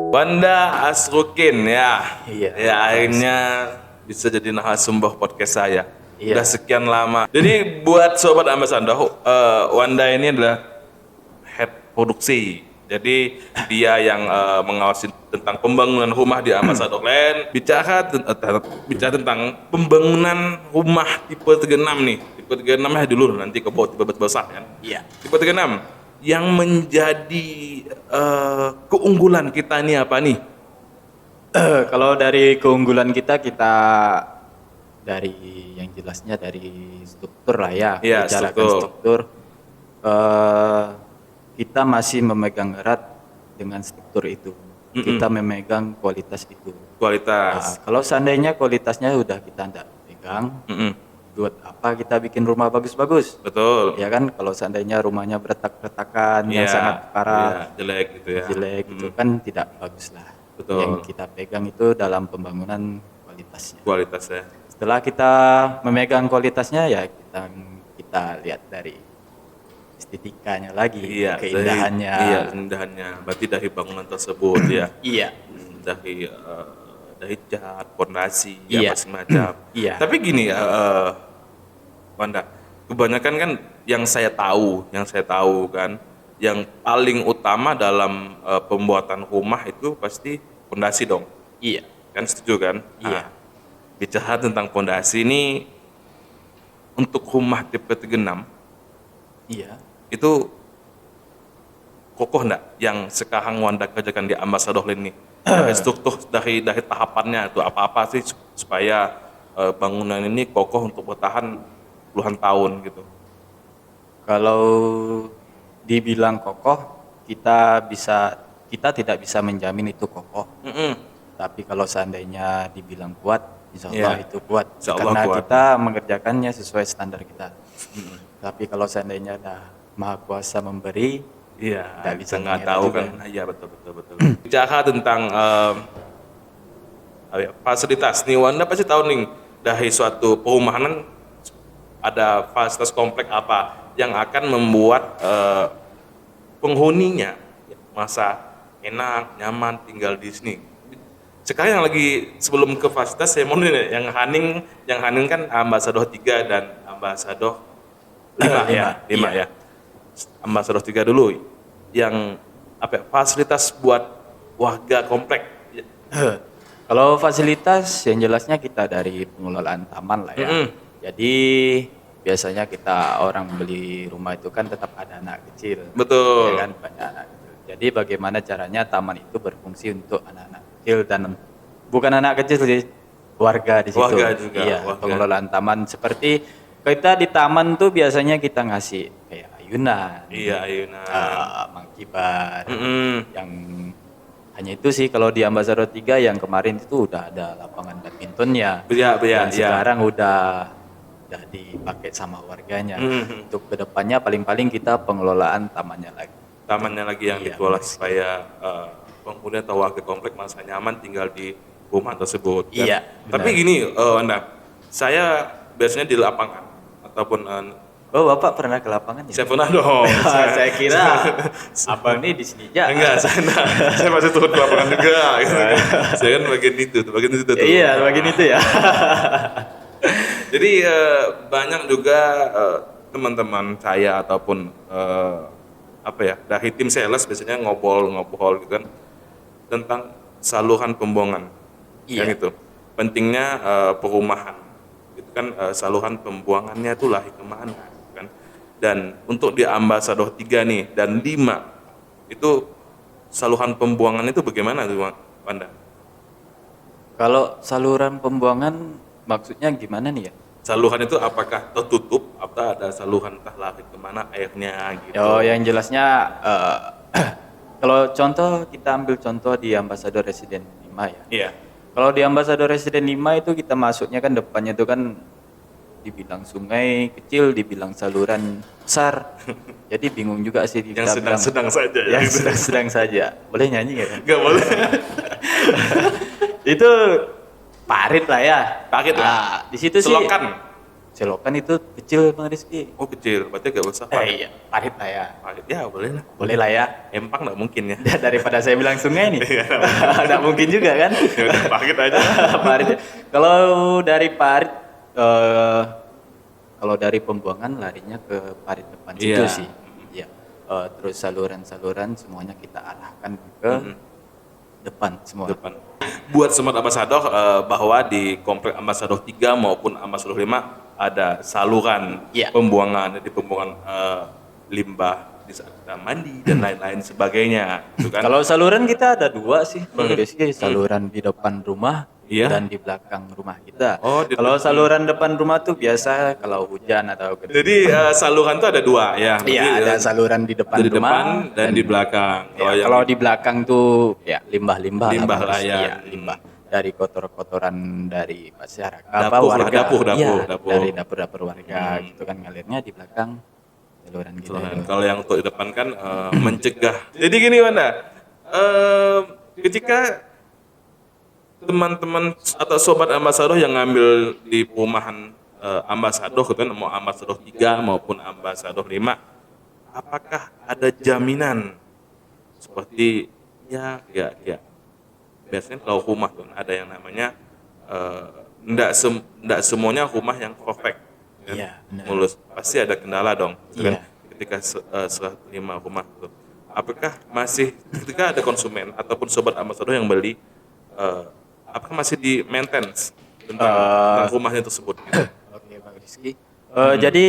Wanda Asrukin ya. Iya. Ya akhirnya bisa jadi narasumber podcast saya. Iya. Udah sekian lama. Jadi buat sobat Ambassador, Wanda ini adalah head produksi. Jadi dia yang mengawasi tentang pembangunan rumah di Ambassador Land. Bicara tentang pembangunan rumah tipe 36 nih. Tipe 36 ya dulu nanti ke bawah tipe besar kan. Iya. Tipe 36 yang menjadi keunggulan kita ini apa nih? Kalau dari keunggulan kita dari yang jelasnya dari struktur lah ya. Iya, Bicarakan struktur. Kita masih memegang erat dengan struktur itu. Kita memegang kualitas itu. Kualitas. Kalau seandainya kualitasnya udah kita tidak pegang, buat apa kita bikin rumah bagus-bagus? Betul. Ya kan, kalau seandainya rumahnya beretak-retakan yang sangat parah, jelek gitu ya. jelek gitu kan tidak bagus lah. Betul. Yang kita pegang itu dalam pembangunan kualitasnya. Kualitasnya. Setelah kita memegang kualitasnya ya kita lihat dari estetikanya lagi, Iya, keindahannya. Iya, keindahannya. Berarti dari bangunan tersebut ya. Iya. Dari cat, fondasi, Iya. apa semacam. Iya. Tapi gini ya, Wanda, kebanyakan kan yang saya tahu kan, yang paling utama dalam pembuatan rumah itu pasti fondasi dong. Iya. Kan setuju kan? Iya. Nah, bicara tentang fondasi ini untuk rumah tipe 36 Iya. itu kokoh enggak yang sekarang Wanda kerjakan di Ambassador Land ini? Dari struktur, dari tahapannya itu apa-apa sih supaya bangunan ini kokoh untuk bertahan puluhan tahun gitu? Kalau dibilang kokoh, kita tidak bisa menjamin itu kokoh. Tapi kalau seandainya dibilang kuat, insya Allah itu kuat. Insya Allah Karena kuat. kita mengerjakannya sesuai standar kita. Tapi kalau seandainya Maha Kuasa memberi, Iya, nggak bisa nggak mengira tahu juga. kan? Iya betul. Bicara tentang fasilitas nih, Wanda pasti tahu nih dari suatu perumahan ada fasilitas komplek apa yang akan membuat penghuninya masa enak, nyaman tinggal di sini. Sekarang yang lagi sebelum ke fasilitas saya mau nih yang Haning kan Ambassador 3 dan Ambassador 5 ya. Ambassador 3 dulu yang fasilitas buat warga komplek. Kalau fasilitas yang jelasnya kita dari pengelolaan taman lah ya. Jadi biasanya kita orang beli rumah itu kan tetap ada anak kecil. Betul. Ya kan, banyak anak kecil. Jadi bagaimana caranya taman itu berfungsi untuk anak-anak kecil dan bukan anak kecil sih, warga di situ. Warga juga. Iya, warga. pengelolaan taman seperti kita di taman tuh biasanya kita ngasih kayak ayunan. Iya, ayunan. Mangkiban. Yang hanya itu sih kalau di Ambassador 3 yang kemarin itu udah ada lapangan badmintonnya. Iya. Dan sekarang udah dipakai sama warganya. Untuk kedepannya paling-paling kita pengelolaan tamannya lagi. Tamannya lagi yang Iya, dikelola supaya penghuni atau warga komplek merasa nyaman tinggal di rumah tersebut. Kan? Iya, Tapi benar. gini, Wanda, saya biasanya di lapangan ataupun Oh, Bapak pernah ke lapangan ya? saya pernah dong. Saya kira Abang ini di sini aja. Enggak, saya masih turun ke lapangan juga. Gitu. Saya kan bagian itu tuh. Iya, bagian itu ya. Jadi banyak juga teman-teman saya ataupun dari tim sales biasanya ngobrol gitu kan tentang saluran pembuangan. Iya. Kan itu. Pentingnya perumahan. Itu kan saluran pembuangannya itu lari kemana kan. Dan untuk di Ambassador 3 nih dan 5 itu saluran pembuangan itu bagaimana tuh Wanda? Kalau saluran pembuangan maksudnya gimana nih ya? Saluran itu apakah tertutup atau ada saluran entah lari kemana airnya gitu? Oh, yang jelasnya kalau kita ambil contoh di Ambassador Resident 5 ya. Iya. Kalau di Ambassador Resident 5 itu kita masuknya kan depannya itu kan dibilang sungai kecil, dibilang saluran besar. Jadi bingung juga sih Yang sedang-sedang saja ya. Yang sedang-sedang saja. Boleh nyanyi nggak kan? Nggak boleh. Itu parit lah ya. Parit lah. Di situ sih Selokan. Selokan itu kecil Bang Rizky. Oh kecil, berarti gak besar. Iya, parit lah ya. Ya boleh lah. Boleh lah ya. Empang nggak mungkin ya. Daripada saya bilang sungai nih. Nggak mungkin juga kan. Ya udah parit aja. Parit. Kalau dari parit, kalau dari pembuangan larinya ke parit depan situ Iya. sih. Iya. Terus saluran-saluran semuanya kita arahkan ke depan semua. Depan. Buat Sobat Ambasador bahwa di komplek Ambasador 3 maupun Ambasador 5 ada saluran Iya. pembuangan, jadi pembuangan limbah di saat kita mandi dan lain-lain sebagainya, gitu kan? Kalau saluran kita ada dua sih, Bang Rizky. Saluran di depan rumah Iya. dan di belakang rumah kita. Oh, di Kalau saluran depan rumah tuh biasa kalau hujan atau Jadi saluran itu ada dua ya. Iya, Jadi, ada saluran di depan di rumah depan dan di belakang. Ya, kalau di belakang tuh ya limbah-limbah Limbah Bang lah Rizky. ya. Iya, limbah dari kotor-kotoran dari masyarakat Dapur lah, warga. dapur. Iya, dari dapur-dapur warga gitu kan ngalirnya di belakang saluran gitu. Kalau yang untuk di depan kan mencegah. Jadi gini Wanda, ketika teman-teman atau sobat ambasador yang ngambil di perumahan ambasador, gitu kan, mau ambasador 3 maupun ambasador 5, apakah ada jaminan seperti ya biasanya kalau rumah tuh ada yang namanya enggak semuanya rumah yang perfect kan? Iya, benar. Mulus pasti ada kendala dong gitu kan? Iya. Ketika serah terima rumah tuh. Apakah masih ketika ada konsumen ataupun sobat ambasador yang beli apakah masih di maintenance tentang rumahnya tersebut gitu? Oke, Bang Rizky. Jadi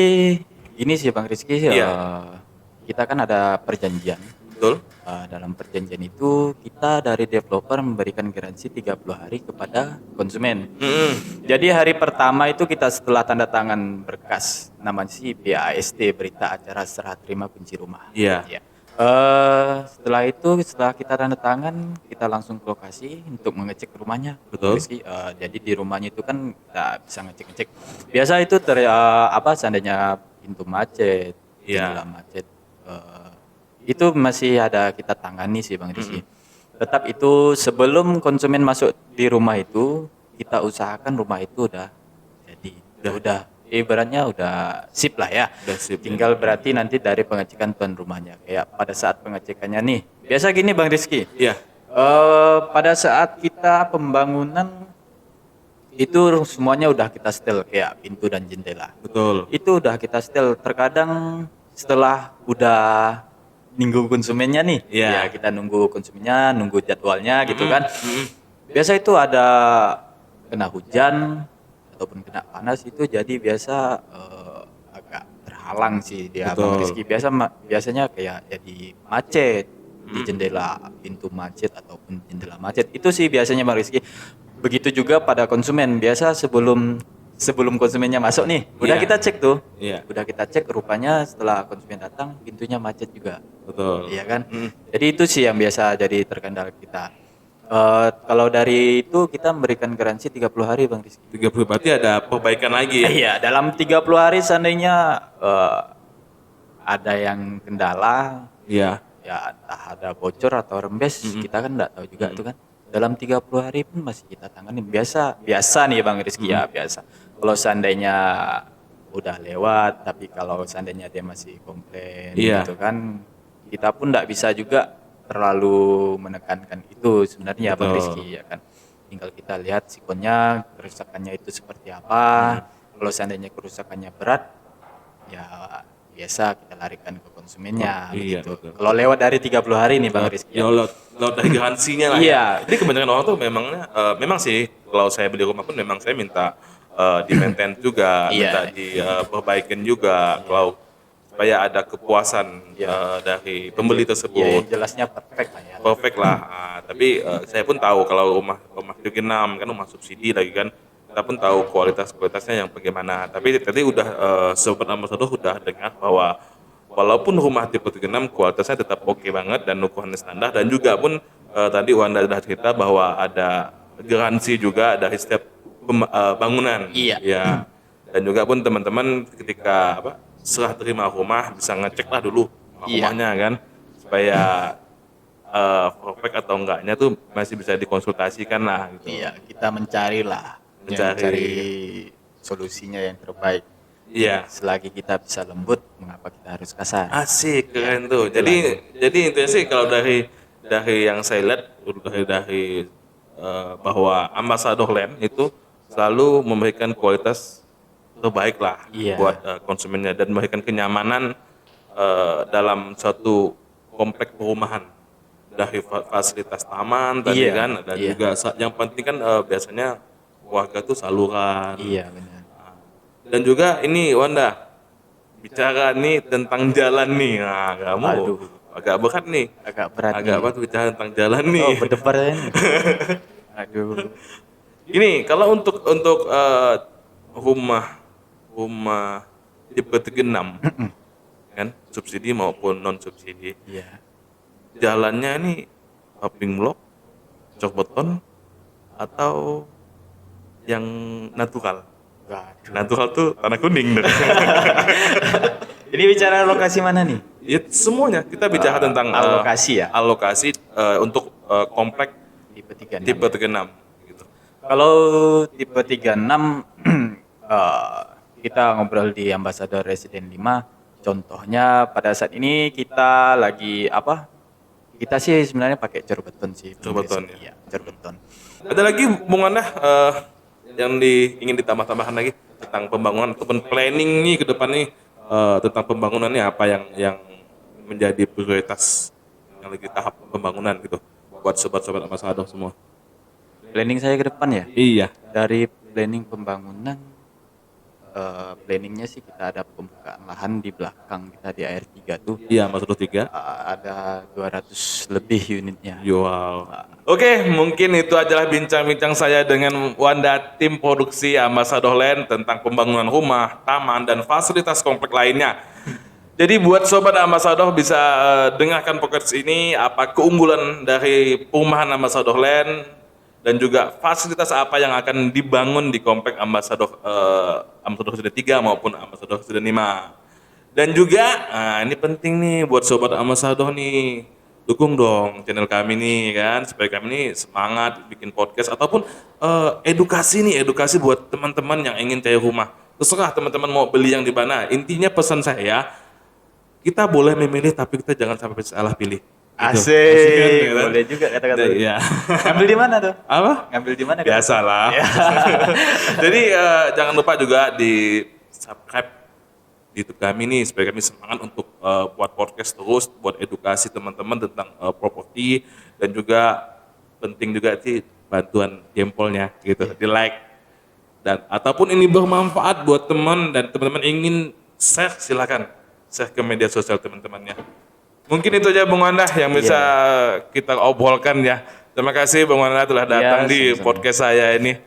ini sih Bang Rizky, Iya. kita kan ada perjanjian. Betul? Dalam perjanjian itu kita dari developer memberikan garansi 30 hari kepada konsumen. Jadi hari pertama itu kita setelah tanda tangan berkas namanya sih BAST, berita acara serah terima kunci rumah. Iya. Ya. Setelah itu setelah kita tanda tangan kita langsung ke lokasi untuk mengecek rumahnya. Betul. Rizky. Jadi di rumahnya itu kan kita bisa ngecek-ngecek. Biasa itu seandainya pintu macet, Iya. jendela macet, itu masih ada kita tangani sih Bang Rizky. Tetap itu sebelum konsumen masuk di rumah itu kita usahakan rumah itu udah jadi, udah ibaratnya udah sip lah ya. Udah sip, Tinggal berarti nanti dari pengecekan tuan rumahnya. Kayak pada saat pengecekannya nih, biasa gini Bang Rizky. Iya. Pada saat kita pembangunan itu semuanya udah kita setel kayak pintu dan jendela. Betul. Itu udah kita setel. Terkadang setelah udah nunggu konsumennya nih, Iya. ya kita nunggu konsumennya, nunggu jadwalnya gitu kan. Biasa itu ada kena hujan ataupun kena panas itu jadi biasa agak terhalang sih dia Bang Betul. Rizky. Biasanya kayak jadi macet di jendela, pintu macet ataupun jendela macet. Itu sih biasanya Bang Rizky. Begitu juga pada konsumen. Biasa sebelum konsumennya masuk nih, udah Iya. kita cek tuh. Iya. Udah kita cek rupanya setelah konsumen datang pintunya macet juga. Betul. Iya kan? Jadi itu sih yang biasa jadi terkendala kita. Kalau dari itu kita memberikan garansi 30 hari Bang Rizky. 30 berarti ada perbaikan lagi ya? Iya, dalam 30 hari seandainya ada yang kendala, Iya. ya entah ada bocor atau rembes, kita kan nggak tahu juga tuh kan. Dalam 30 hari pun masih kita tangani. Biasa nih Bang Rizky ya, biasa. Kalau seandainya udah lewat, tapi kalau seandainya dia masih komplain Iya. gitu kan, kita pun nggak bisa juga terlalu menekankan itu sebenarnya Bang Betul. Rizky ya kan. Tinggal kita lihat sikonnya, kerusakannya itu seperti apa. Kalau seandainya kerusakannya berat, ya biasa kita larikan ke konsumennya Iya, gitu. betul. Kalau lewat dari 30 hari nih Bang Rizky. Ya laut dari garansinya lah Iya. ya. Jadi kebanyakan orang tuh memang sih kalau saya beli rumah pun memang saya minta di maintain juga, Iya. minta diperbaikin juga kalau supaya ada kepuasan dari pembeli Ya, tersebut. yang jelasnya perfect lah ya. Perfect lah. Tapi saya pun tahu kalau rumah Duki 6 kan rumah subsidi lagi kan. Kita pun tahu kualitasnya yang bagaimana. Tapi tadi udah sobat ambasador udah dengar bahwa walaupun rumah tipe 36 kualitasnya tetap oke banget dan ukurannya standar, dan juga pun tadi Wanda sudah cerita bahwa ada garansi juga dari setiap bangunan. Iya. Ya. Dan juga pun teman-teman ketika serah terima rumah bisa ngecek lah dulu Iya. rumahnya kan, supaya perfect atau enggaknya tuh masih bisa dikonsultasikan lah gitu. Iya, kita mencari Mencari. solusinya yang terbaik. Iya. Selagi kita bisa lembut, mengapa kita harus kasar? Asik, keren tuh. Jadi intinya sih kalau dari yang saya lihat dari bahwa Ambassador Land itu selalu memberikan kualitas terbaik lah Iya. buat konsumennya dan memberikan kenyamanan dalam suatu komplek perumahan, dari fasilitas taman tadi Iya, kan, dan iya. juga yang penting kan biasanya warga tuh saluran. Iya benar. Dan juga ini Wanda, bicara nih tentang jalan nih. Nah, kamu Aduh. agak berat nih. Agak berat Agak nih. berat bicara tentang jalan nih. Oh, berdebar ya ini. Aduh. Ini kalau untuk rumah tipe 36 kan, subsidi maupun non subsidi, Iya. jalannya ini paving block, cok beton, atau yang natural. Waduh. Natural tuh tanah kuning. Ini bicara lokasi mana nih? Ya, semuanya kita bicara tentang alokasi ya? Alokasi untuk komplek Tipe 36. tipe 36 gitu. Kalau tipe 36 kita ngobrol di Ambassador Resident 5. Contohnya pada saat ini kita lagi apa? Kita sih sebenarnya pakai cor beton sih. Cor beton, ya. Iya, cor beton. Ada lagi Bung Anda yang ingin ditambah-tambahkan lagi tentang pembangunan ataupun planning nih ke depan nih, tentang pembangunannya apa yang menjadi prioritas yang lagi tahap pembangunan gitu buat sobat-sobat Ambassador semua. Planning saya ke depan ya. Iya. Dari planning pembangunan, planningnya sih kita ada pembukaan lahan di belakang kita di AR3 tuh. Iya, Ambassador 3. Ada 200 lebih unitnya. Wow. Oke, mungkin itu adalah bincang-bincang saya dengan Wanda, tim produksi Ambassador Land tentang pembangunan rumah, taman, dan fasilitas komplek lainnya. Jadi buat sobat Ambassador bisa dengarkan podcast ini, apa keunggulan dari perumahan Ambassador Land dan juga fasilitas apa yang akan dibangun di komplek Ambassador Resident 3 maupun Ambassador Resident 5. Dan juga, ini penting nih buat sobat Ambassador nih, dukung dong channel kami nih kan, supaya kami nih semangat bikin podcast ataupun edukasi buat teman-teman yang ingin cari rumah. Terserah teman-teman mau beli yang di mana. Intinya pesan saya, kita boleh memilih tapi kita jangan sampai salah pilih. Gitu. Asik, Kan, kan? boleh juga kata-kata. Iya. Ngambil di mana tuh? Apa? Ngambil di mana? Biasalah. Ya. Jadi jangan lupa juga di subscribe di YouTube kami nih supaya kami semangat untuk buat podcast terus, buat edukasi teman-teman tentang properti, dan juga penting juga sih bantuan jempolnya gitu, di like, dan ataupun ini bermanfaat buat teman dan teman-teman ingin share, silakan share ke media sosial teman-temannya. Mungkin itu aja Bung Wanda yang bisa kita obrolkan ya. Terima kasih Bung Wanda telah datang di sama-sama. podcast saya ini.